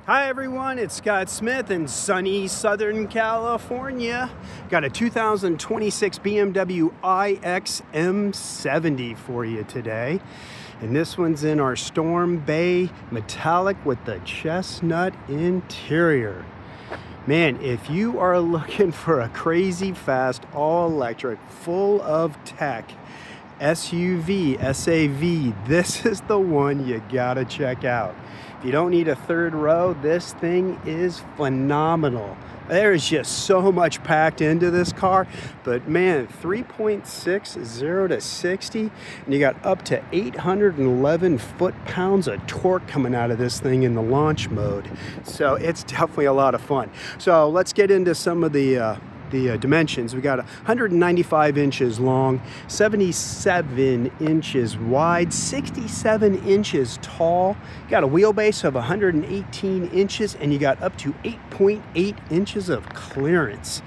Hi everyone, it's Scott Smith in sunny Southern California. Got a 2026 BMW iX M70 for you today. And this one's in our Storm Bay metallic with the chestnut interior. Man, if you are looking for a crazy fast, all-electric, full of tech SUV, SAV, this is the one you gotta check out. If you don't need a third row, this thing is phenomenal. There is just so much packed into this car, but man, 3.6 0 to 60, and you got up to 811 foot-pounds of torque coming out of this thing in the launch mode. So it's definitely a lot of fun. So let's get into some of the dimensions. We got 195 inches long, 77 inches wide, 67 inches tall. You got a wheelbase of 118 inches, and you got up to 8.8 inches of clearance.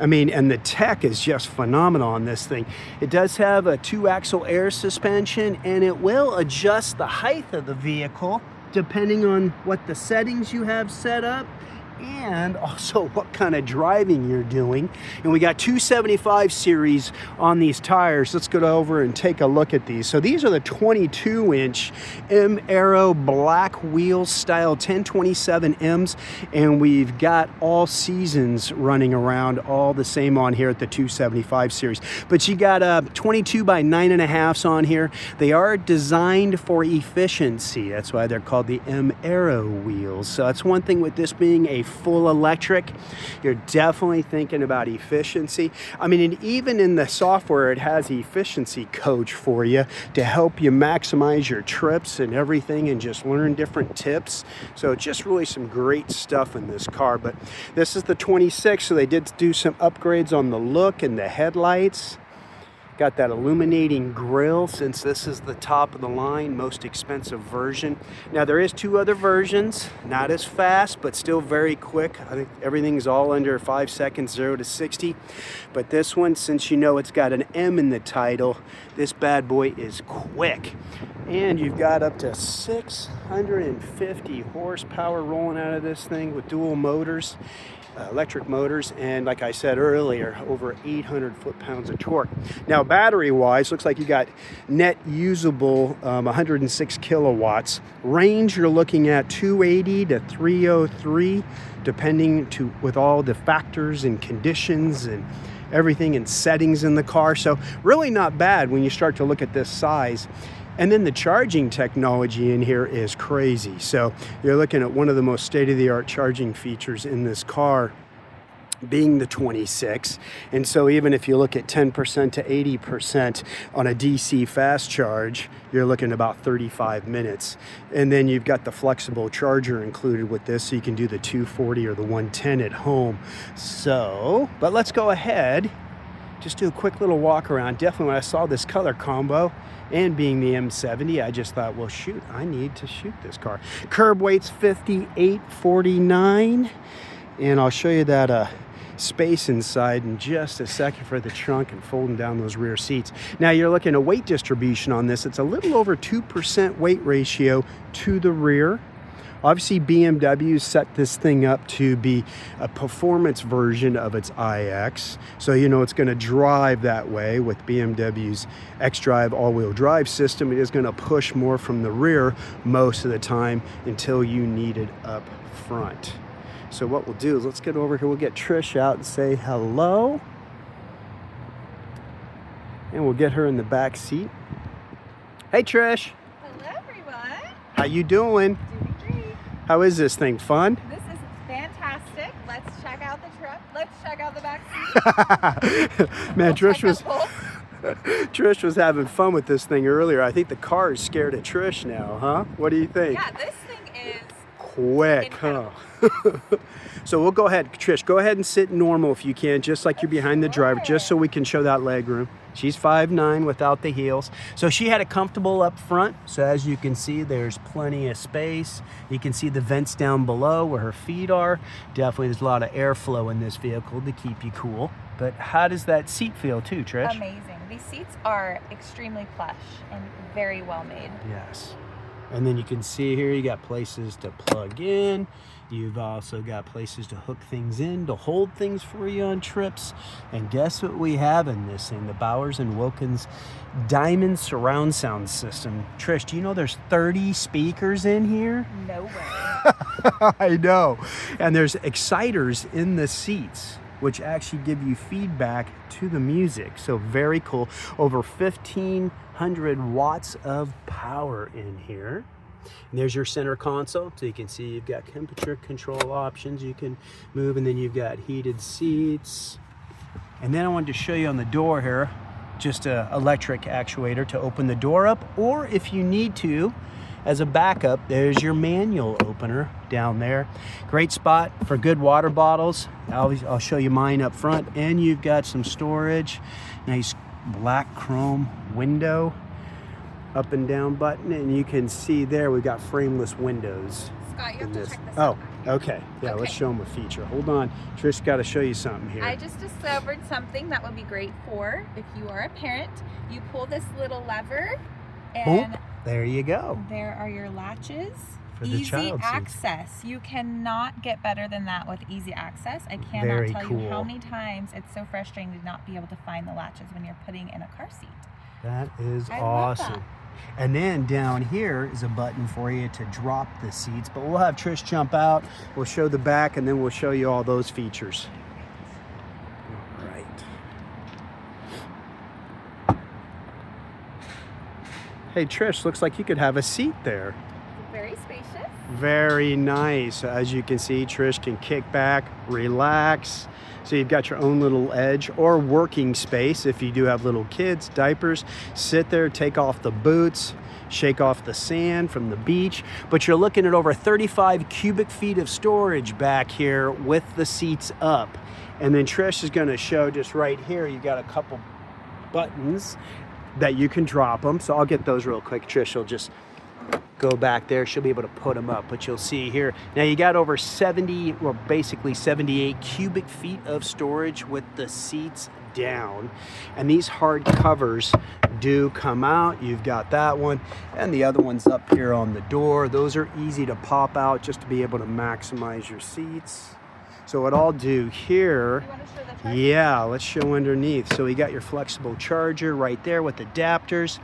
I mean, and the tech is just phenomenal on this thing. It does have a 2-axle air suspension, and it will adjust the height of the vehicle depending on what the settings you have set up, and also what kind of driving you're doing. And we got 275 series on these tires. Let's go over and take a look at these. So these are the 22-inch Aero black wheels style 1027Ms, and we've got all seasons running around, all the same on here at the 275 series. But you got 22 by 9.5s on here. They are designed for efficiency. That's why they're called the Aero wheels. So that's one thing with this being a full electric. You're definitely thinking about efficiency. I mean, and even in the software, it has efficiency coach for you to help you maximize your trips and everything and just learn different tips. So just really some great stuff in this car. But this is the 26, so they did do some upgrades on the look and the headlights. Got that illuminating grille, since this is the top of the line, most expensive version. Now there is 2 other versions, not as fast, but still very quick. I think everything's all under 5 seconds, 0 to 60. But this one, since you know it's got an M in the title, this bad boy is quick. And you've got up to 650 horsepower rolling out of this thing with dual motors. Electric motors, and like I said earlier, over 800 foot-pounds of torque. Now battery wise, looks like you got net usable 106 kilowatts. Range, you're looking at 280 to 303, depending with all the factors and conditions and everything and settings in the car. So really not bad when you start to look at this size. And then the charging technology in here is crazy. So you're looking at one of the most state-of-the-art charging features in this car being the 26. And so even if you look at 10% to 80% on a DC fast charge, you're looking at about 35 minutes. And then you've got the flexible charger included with this, so you can do the 240 or the 110 at home. So, but let's go ahead, just do a quick little walk around. Definitely when I saw this color combo, and being the M70, I just thought, well, shoot, I need to shoot this car. Curb weight's 5849, and I'll show you that space inside in just a second for the trunk and folding down those rear seats. Now you're looking at weight distribution on this. It's a little over 2% weight ratio to the rear. Obviously, BMW set this thing up to be a performance version of its iX. So, you know, it's going to drive that way with BMW's xDrive all-wheel drive system. It is going to push more from the rear most of the time until you need it up front. So what we'll do is let's get over here. We'll get Trish out and say hello. And we'll get her in the back seat. Hey, Trish. Hello, everyone. How you doing? Doing great. How is this thing? Fun? This is fantastic. Let's check out the truck. Let's check out the back seat. Man, Trish was having fun with this thing earlier. I think the car is scared of Trish now, huh? What do you think? Yeah, this thing is quick, incredible. huh? So we'll go ahead, Trish, go ahead and sit normal if you can, just like you're behind the driver, just so we can show that leg room. She's 5'9" without the heels. So she had it comfortable up front. So as you can see, there's plenty of space. You can see the vents down below where her feet are. Definitely there's a lot of airflow in this vehicle to keep you cool. But how does that seat feel too, Trish? Amazing. These seats are extremely plush and very well made. Yes. And then you can see here, you got places to plug in. You've also got places to hook things in, to hold things for you on trips. And guess what we have in this thing? The Bowers & Wilkins Diamond Surround Sound System. Trish, do you know there's 30 speakers in here? No way. I know. And there's exciters in the seats, which actually give you feedback to the music. So very cool. Over 1,500 watts of power in here. And there's your center console, so you can see you've got temperature control options you can move, and then you've got heated seats. And then I wanted to show you on the door here, just an electric actuator to open the door up, or if you need to, as a backup, there's your manual opener down there. Great spot for good water bottles. I'll show you mine up front, and you've got some storage. Nice black chrome window. Up and down button, and you can see there we've got frameless windows. Scott, you have to check this Oh, out. okay. Yeah, Okay. Let's show them a feature. Hold on. Trish got to show you something here. I just discovered something that would be great for if you are a parent. You pull this little lever, and Boop. There you go. there are your latches. For the Easy child seats. access. You cannot get better than that with easy access. I cannot Very tell cool. you how many times it's so frustrating to not be able to find the latches when you're putting in a car seat. That is I love awesome. that. And then down here is a button for you to drop the seats, but we'll have Trish jump out. We'll show the back, and then we'll show you all those features. All right. Hey Trish, looks like you could have a seat there. Very spacious. Very nice. As you can see, Trish can kick back, relax. So you've got your own little edge or working space if you do have little kids, diapers. Sit there, take off the boots, shake off the sand from the beach. But you're looking at over 35 cubic feet of storage back here with the seats up. And then Trish is going to show just right here, you got a couple buttons that you can drop them. So I'll get those real quick. Trish will just go back there. She'll be able to put them up, but you'll see here. Now you got over 70, or basically 78 cubic feet of storage with the seats down. And these hard covers do come out. You've got that one, and the other one's up here on the door. Those are easy to pop out just to be able to maximize your seats. So what I'll do here, You want to show the charger? yeah, let's show underneath. So you got your flexible charger right there with adapters.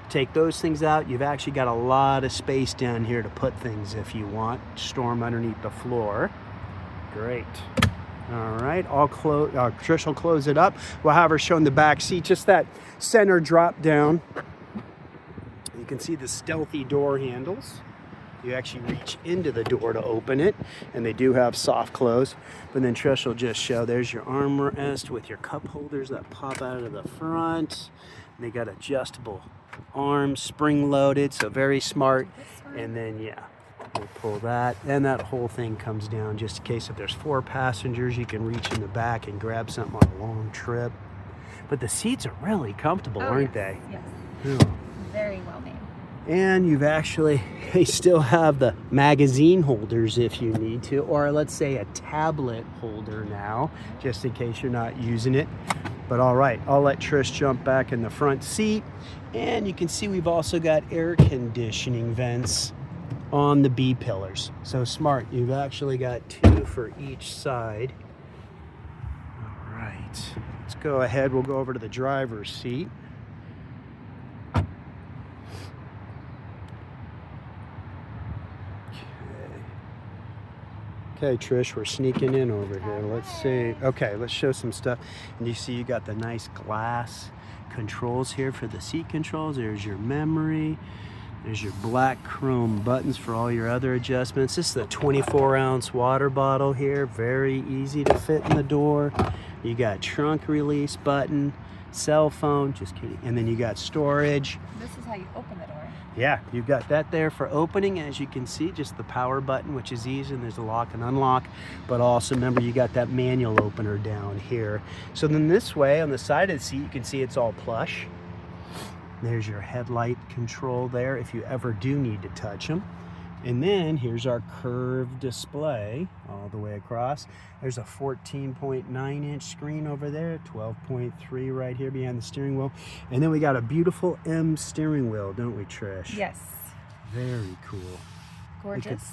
Take those things out. You've actually got a lot of space down here to put things if you want. Store them underneath the floor. Great. All right, Trish will close it up. We'll have her showing the back seat, just that center drop down. You can see the stealthy door handles. You actually reach into the door to open it, and they do have soft close. But then Trish will just show, there's your armrest with your cup holders that pop out of the front. And they got adjustable arms, spring loaded, so very smart. And then yeah, we'll pull that, and that whole thing comes down just in case if there's 4 passengers, you can reach in the back and grab something on a long trip. But the seats are really comfortable, aren't they? Yes. Yeah. Very well made. And you've actually, they still have the magazine holders if you need to, or let's say a tablet holder now, just in case you're not using it. But all right, I'll let Trish jump back in the front seat. And you can see we've also got air conditioning vents on the B pillars. So smart, you've actually got 2 for each side. All right, let's go ahead, we'll go over to the driver's seat. Okay, Trish, we're sneaking in over here. Let's see. Okay, let's show some stuff. And you see you got the nice glass controls here for the seat controls. There's your memory. There's your black chrome buttons for all your other adjustments. This is a 24-ounce water bottle here. Very easy to fit in the door. You got trunk release button, cell phone, just kidding. And then you got storage. This is how you open the door. Yeah, you've got that there for opening. As you can see, just the power button, which is easy, and there's a lock and unlock. But also remember, you got that manual opener down here. So then this way, on the side of the seat, you can see it's all plush. There's your headlight control there if you ever do need to touch them. And then here's our curved display all the way across. There's a 14.9-inch screen over there, 12.3 right here behind the steering wheel. And then we got a beautiful M steering wheel, don't we, Trish? Yes. Very cool. Gorgeous.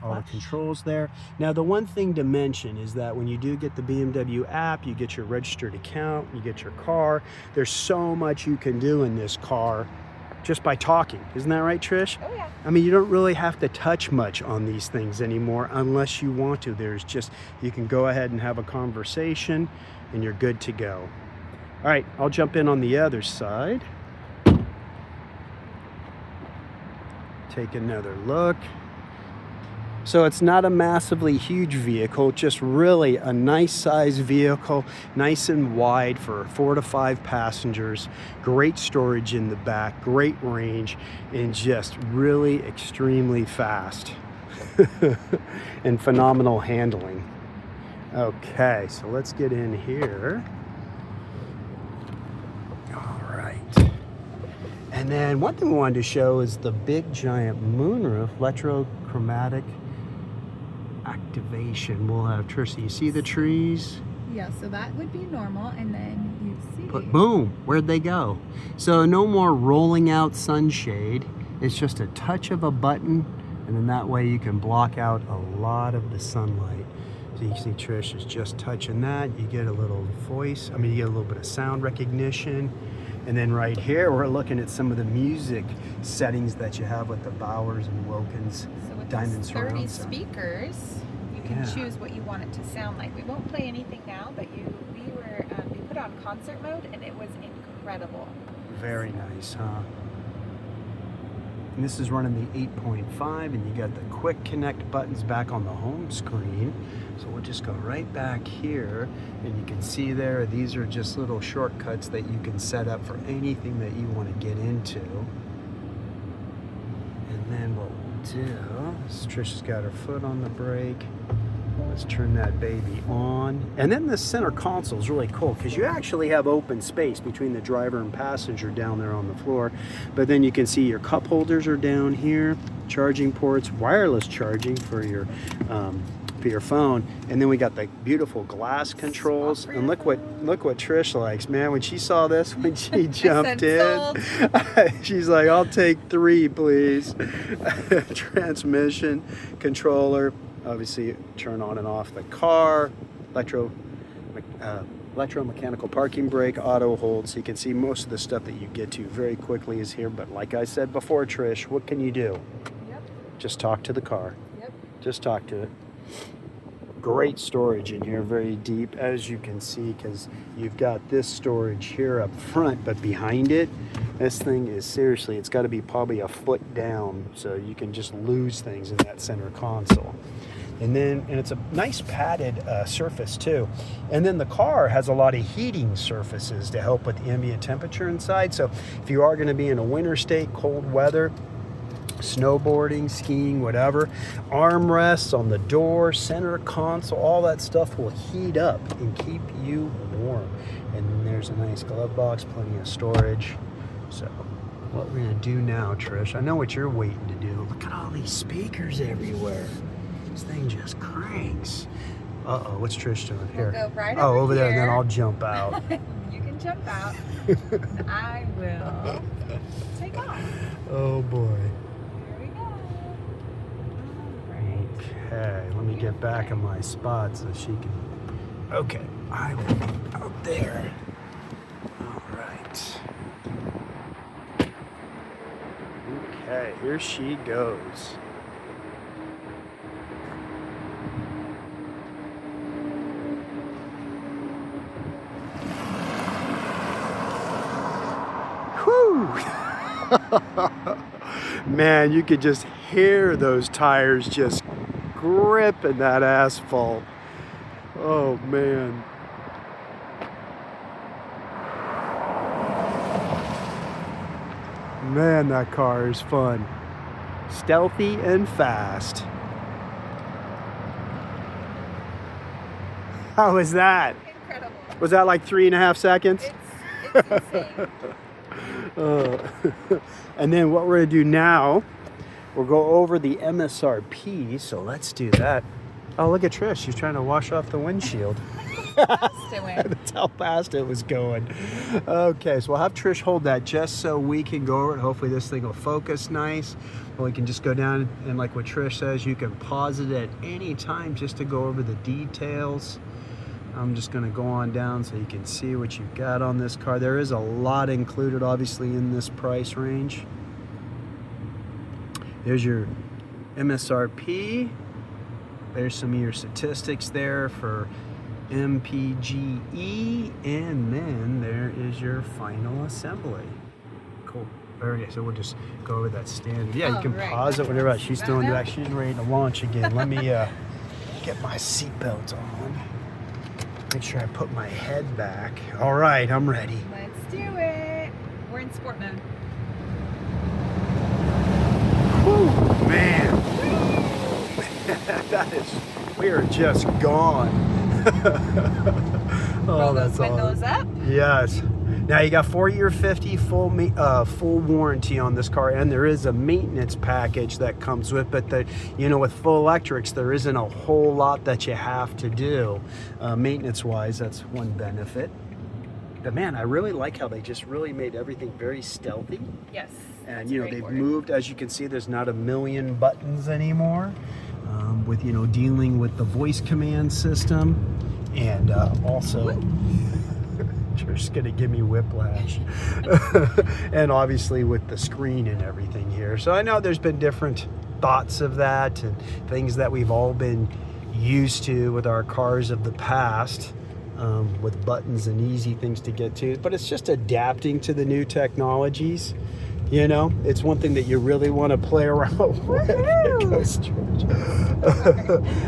All the controls there. Now, the one thing to mention is that when you do get the BMW app, you get your registered account, you get your car. There's so much you can do in this car just by talking. Isn't that right, Trish? Oh, yeah. I mean, you don't really have to touch much on these things anymore unless you want to. There's just, you can go ahead and have a conversation and you're good to go. All right, I'll jump in on the other side. Take another look. So it's not a massively huge vehicle, just really a nice size vehicle, nice and wide for 4 to 5 passengers, great storage in the back, great range, and just really extremely fast and phenomenal handling. Okay, so let's get in here. All right. And then one thing we wanted to show is the big giant moonroof, electrochromatic activation. We'll have Trish. You see the trees? Yeah, so that would be normal, and then you see. But boom, where'd they go? So no more rolling out sunshade. It's just a touch of a button, and then that way you can block out a lot of the sunlight. So you can see Trish is just touching that. You get a little voice. I mean, you get a little bit of sound recognition. And then right here, we're looking at some of the music settings that you have with the Bowers and Wilkins Diamond those 30 surround sound. speakers, you can choose what you want it to sound like. We won't play anything now, but we put on concert mode, and it was incredible. Very nice, huh? And this is running the 8.5, and you got the quick connect buttons back on the home screen. So we'll just go right back here, and you can see there, these are just little shortcuts that you can set up for anything that you want to get into. And then what we'll do is Trisha's got her foot on the brake. Let's turn that baby on. And then the center console is really cool because you actually have open space between the driver and passenger down there on the floor. But then you can see your cup holders are down here, charging ports, wireless charging for your phone, and then we got the beautiful glass controls. And look what Trish likes, man. When she saw this, when she jumped in, she's like, "I'll take 3, please." Transmission, controller, obviously turn on and off the car, electromechanical parking brake, auto hold. So you can see most of the stuff that you get to very quickly is here. But like I said before, Trish, what can you do? Yep. Just talk to the car. Yep. Just talk to it. Great storage in here, very deep, as you can see, because you've got this storage here up front, but behind it, this thing is seriously, it's got to be probably a foot down, so you can just lose things in that center console. And it's a nice padded surface too. And then the car has a lot of heating surfaces to help with the ambient temperature inside. So if you are going to be in a winter state, cold weather, snowboarding, skiing, whatever, armrests on the door, center console, all that stuff will heat up and keep you warm. And then there's a nice glove box, plenty of storage. So what we're gonna do now, Trish, I know what you're waiting to do. Look at all these speakers everywhere. This thing just cranks. Uh-oh, what's Trish doing here? We'll go right over there, here. and then I'll jump out. You can jump out, and I will take off. Oh boy. Here we go. All right. Okay, let me get back in my spot so she can. Okay, I will be out there. All right. Okay, here she goes. Whew! Man, you could just hear those tires just gripping that asphalt. Oh man. Man, that car is fun. Stealthy and fast. How was that? Incredible. Was that like 3.5 seconds? It's insane. And then what we're going to do now, we'll go over the MSRP. So let's do that. Oh, look at Trish. She's trying to wash off the windshield. fast it went. That's how fast it was going. Okay, so we'll have Trish hold that just so we can go over it. Hopefully this thing will focus nice. Or we can just go down and like what Trish says, you can pause it at any time just to go over the details. I'm just going to go on down so you can see what you've got on this car. There is a lot included, obviously, in this price range. There's your MSRP. There's some of your statistics there for MPGE. And then there is your final assembly. Cool. Very nice. So we'll just go over that standard. Yeah, you can pause it whenever. She's throwing it back. She's ready to launch again. Let me get my seatbelt on. Make sure I put my head back. All right, I'm ready. Let's do it. We're in sport mode. Whew, man. We are just gone. Roll those windows up. Yes. Now you got 4-year 50 full warranty on this car, and there is a maintenance package that comes with. But with full electrics, there isn't a whole lot that you have to do maintenance-wise. That's one benefit. But man, I really like how they just really made everything very stealthy. Yes. And they've moved, as you can see, there's not a million buttons anymore. With dealing with the voice command system, and also. Trish's gonna give me whiplash. And obviously with the screen and everything here. So I know there's been different thoughts of that and things that we've all been used to with our cars of the past, with buttons and easy things to get to. But it's just adapting to the new technologies. It's one thing that you really want to play around with.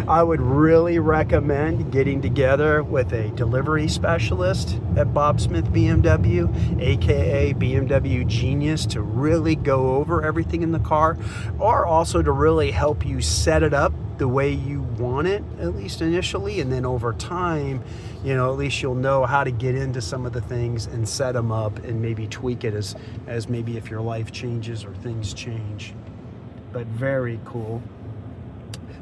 I would really recommend getting together with a delivery specialist at Bob Smith BMW, aka BMW Genius, to really go over everything in the car, or also to really help you set it up the way you want it, at least initially, and then over time, at least you'll know how to get into some of the things and set them up and maybe tweak it as maybe if your life changes or things change. But very cool.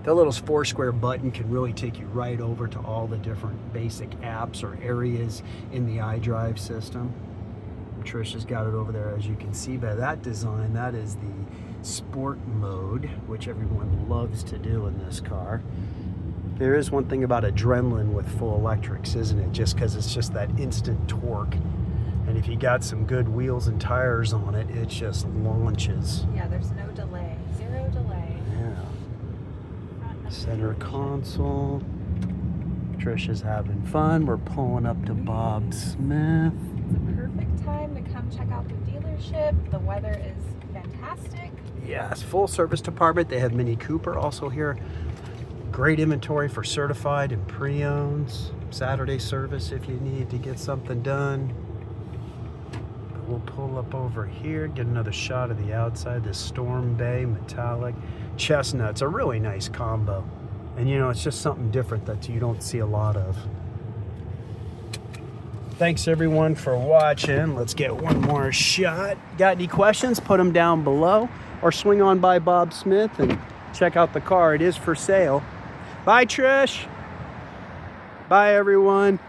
The little 4-square button can really take you right over to all the different basic apps or areas in the iDrive system. Trish has got it over there, as you can see by that design. That is the sport mode, which everyone loves to do in this car. There is one thing about adrenaline with full electrics, isn't it? Just because it's just that instant torque. And if you got some good wheels and tires on it, it just launches. Yeah, there's no delay. 0 delay. Yeah. Center console. Trish is having fun. We're pulling up to Bob Smith. It's a perfect time to come check out the dealership. The weather is fantastic. Yes, full service department. They have Mini Cooper also here. Great inventory for certified and pre-owns. Saturday service if you need to get something done. We'll pull up over here, get another shot of the outside. This Storm Bay metallic Chestnut's a really nice combo. And it's just something different that you don't see a lot of. Thanks everyone for watching. Let's get one more shot. Got any questions? Put them down below, or swing on by Bob Smith and check out the car. It is for sale. Bye, Trish. Bye, everyone.